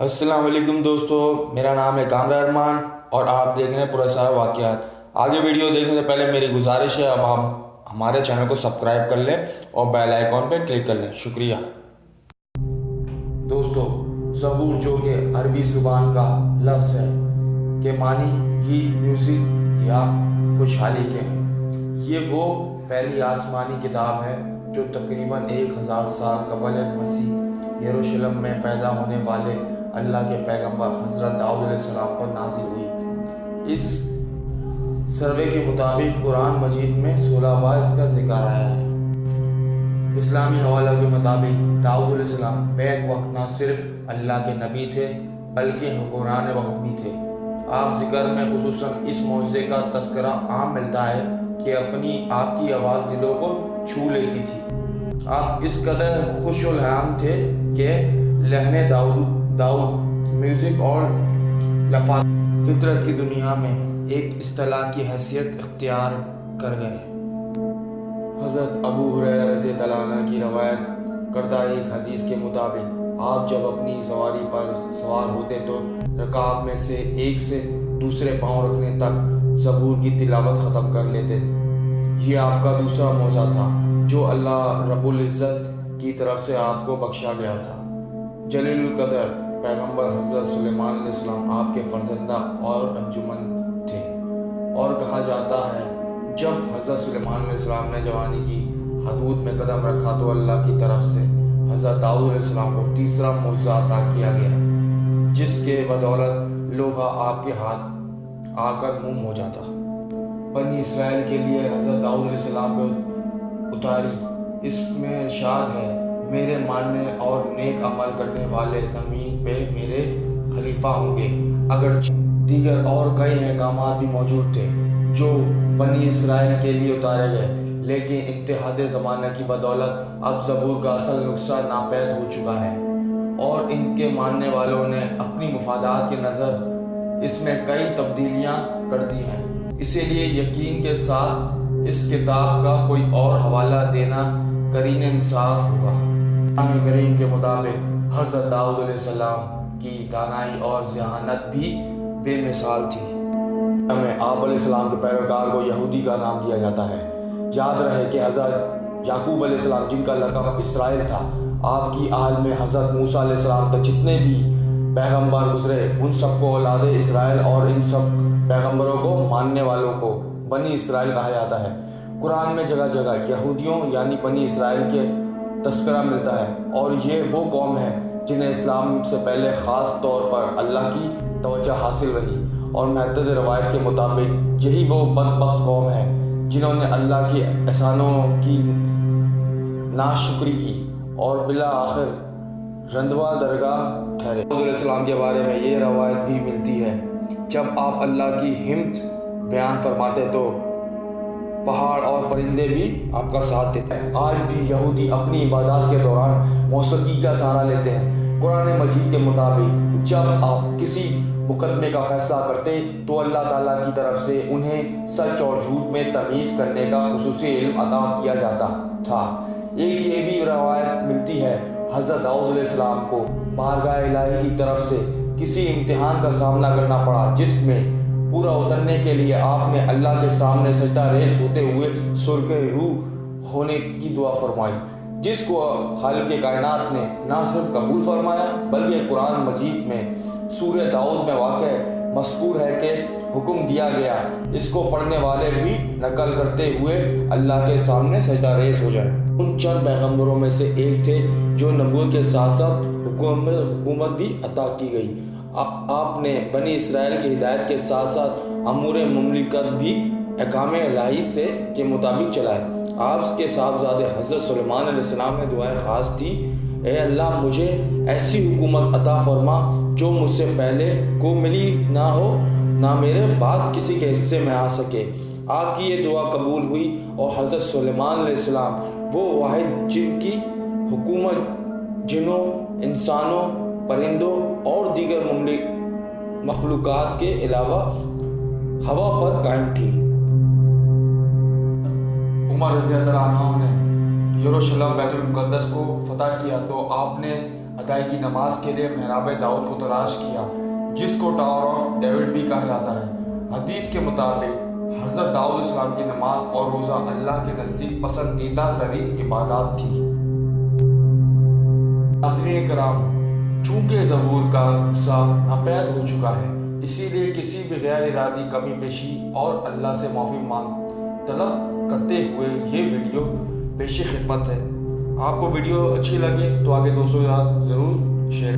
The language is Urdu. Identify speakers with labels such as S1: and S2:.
S1: السلام علیکم دوستو، میرا نام ہے کامران ارمان اور آپ دیکھ رہے ہیں پورا سارا واقعات۔ آگے ویڈیو دیکھنے سے پہلے میری گزارش ہے اب آپ ہمارے چینل کو سبسکرائب کر لیں اور بیل آئیکن پہ کلک کر لیں۔ شکریہ دوستو۔ زبور جو کہ عربی زبان کا لفظ ہے کہ معنی گیت، میوزک یا خوشحالی کے ہیں۔ یہ وہ پہلی آسمانی کتاب ہے جو تقریباً 1000 سال قبل مسیح یروشلم میں پیدا ہونے والے اللہ کے پیغمبر حضرت داؤد علیہ السلام پر نازل ہوئی۔ اس سروے کے مطابق قرآن مجید میں 16 بار اس کا ذکر آیا ہے۔ اسلامی حوالہ کے مطابق داؤد علیہ السلام بیک وقت نہ صرف اللہ کے نبی تھے بلکہ حکمران وقت بھی تھے۔ آپ ذکر میں خصوصاً اس معجزے کا تذکرہ عام ملتا ہے کہ آپ کی آواز دلوں کو چھو لیتی تھی۔ آپ اس قدر خوش الحام تھے کہ لہنے داؤد میوزک اور لفظ فطرت کی دنیا میں ایک اصطلاح کی حیثیت اختیار کر گئے۔ حضرت ابو ہریرہ رضی اللہ عنہ کی روایت کردہ ایک حدیث کے مطابق آپ جب اپنی سواری پر سوار ہوتے تو رکاب میں سے ایک سے دوسرے پاؤں رکھنے تک زبور کی تلاوت ختم کر لیتے۔ یہ آپ کا دوسرا معجزہ تھا جو اللہ رب العزت کی طرف سے آپ کو بخشا گیا تھا۔ جلیل القدر پیغمبر حضرت سلیمان علیہ السلام آپ کے فرزندہ اور انجمن تھے، اور کہا جاتا ہے جب حضرت سلیمان علیہ السلام نے جوانی کی حدود میں قدم رکھا تو اللہ کی طرف سے حضرت داؤد علیہ السلام کو تیسرا معجزہ عطا کیا گیا، جس کے بدولت لوہا آپ کے ہاتھ آ کر موم ہو جاتا۔ بنی اسرائیل کے لیے حضرت داؤد علیہ السلام پہ اتاری۔ اس میں ارشاد ہے، میرے ماننے اور نیک عمل کرنے والے زمین پہ میرے خلیفہ ہوں گے۔ اگرچہ دیگر اور کئی احکامات بھی موجود تھے جو بنی اسرائیل کے لیے اتارے گئے، لیکن اتحاد زمانہ کی بدولت اب زبور کا اصل نقصہ ناپید ہو چکا ہے اور ان کے ماننے والوں نے اپنی مفادات کی نظر اس میں کئی تبدیلیاں کر دی ہیں۔ اسی لیے یقین کے ساتھ اس کتاب کا کوئی اور حوالہ دینا قرین انصاف ہوگا۔ قرآن کریم کے مطابق حضرت داؤد علیہ السلام کی دانائی اور ذہانت بھی بے مثال تھی۔ میں آپ علیہ السلام کے پیروکار کو یہودی کا نام دیا جاتا ہے۔ یاد رہے کہ حضرت یعقوب علیہ السلام جن کا لقب اسرائیل تھا، آپ کی آل میں حضرت موسیٰ علیہ السلام تک جتنے بھی پیغمبر گزرے ان سب کو اولاد اسرائیل اور ان سب پیغمبروں کو ماننے والوں کو بنی اسرائیل کہا جاتا ہے۔ قرآن میں جگہ جگہ یہودیوں یعنی بنی اسرائیل کے تذکرہ ملتا ہے، اور یہ وہ قوم ہے جنہیں اسلام سے پہلے خاص طور پر اللہ کی توجہ حاصل رہی، اور محدث روایت کے مطابق یہی وہ بدبخت قوم ہے جنہوں نے اللہ کی احسانوں کی ناشکری کی اور بالآخر رندوا درگاہ ٹھہرے۔ داؤد علیہ السلام کے بارے میں یہ روایت بھی ملتی ہے، جب آپ اللہ کی حمد بیان فرماتے تو پہاڑ اور پرندے بھی آپ کا ساتھ دیتے ہیں۔ آج بھی یہودی اپنی عبادات کے دوران موسیقی کا سہارا لیتے ہیں۔ قرآن مجید کے مطابق جب آپ کسی مقدمے کا فیصلہ کرتے تو اللہ تعالیٰ کی طرف سے انہیں سچ اور جھوٹ میں تمیز کرنے کا خصوصی علم عطا کیا جاتا تھا۔ ایک یہ بھی روایت ملتی ہے، حضرت داؤد علیہ السلام کو بارگاہ الہی کی طرف سے کسی امتحان کا سامنا کرنا پڑا، جس میں پورا اترنے کے لیے آپ نے اللہ کے سامنے سجدہ ریز ہوتے ہوئے سرخ روح ہونے کی دعا فرمائی، جس کو خالق کائنات نے نہ صرف قبول فرمایا بلکہ قرآن مجید میں سورہ داؤد میں واقع مذکور ہے کہ حکم دیا گیا اس کو پڑھنے والے بھی نقل کرتے ہوئے اللہ کے سامنے سجدہ ریز ہو جائیں۔ ان چند پیغمبروں میں سے ایک تھے جو نبوت کے ساتھ ساتھ حکومت بھی عطا کی گئی۔ آپ نے بنی اسرائیل کی ہدایت کے ساتھ ساتھ امور مملکت بھی احکام الہی سے کے مطابق چلائے۔ آپ کے صاحبزادے حضرت سلیمان علیہ السلام میں دعائیں خاص تھی، اے اللہ مجھے ایسی حکومت عطا فرما جو مجھ سے پہلے کو ملی نہ ہو نہ میرے بعد کسی کے حصے میں آ سکے۔ آپ کی یہ دعا قبول ہوئی اور حضرت سلیمان علیہ السلام وہ واحد جن کی حکومت جنوں، انسانوں، پرندوں اور دیگر مخلوقات کے علاوہ ہوا پر قائم تھی۔ عمر رضی اللہ عنہ نے یروشلم بیت المقدس کو فتح کیا تو آپ نے ادائیگی نماز کے لیے محراب داؤد کو تلاش کیا، جس کو ٹاور آف ڈیوڈ بھی کہا جاتا ہے۔ حدیث کے مطابق حضرت داؤد علیہ السلام کی نماز اور روزہ اللہ کے نزدیک پسندیدہ ترین عبادات تھی۔ ناظرین کرام، چونکہ زبور کا نسخہ ناپید ہو چکا ہے، اسی لیے کسی بھی غیر ارادی کمی پیشی اور اللہ سے معافی طلب کرتے ہوئے یہ ویڈیو پیش خدمت ہے۔ آپ کو ویڈیو اچھی لگے تو آگے دوستوں کے ساتھ ضرور شیئر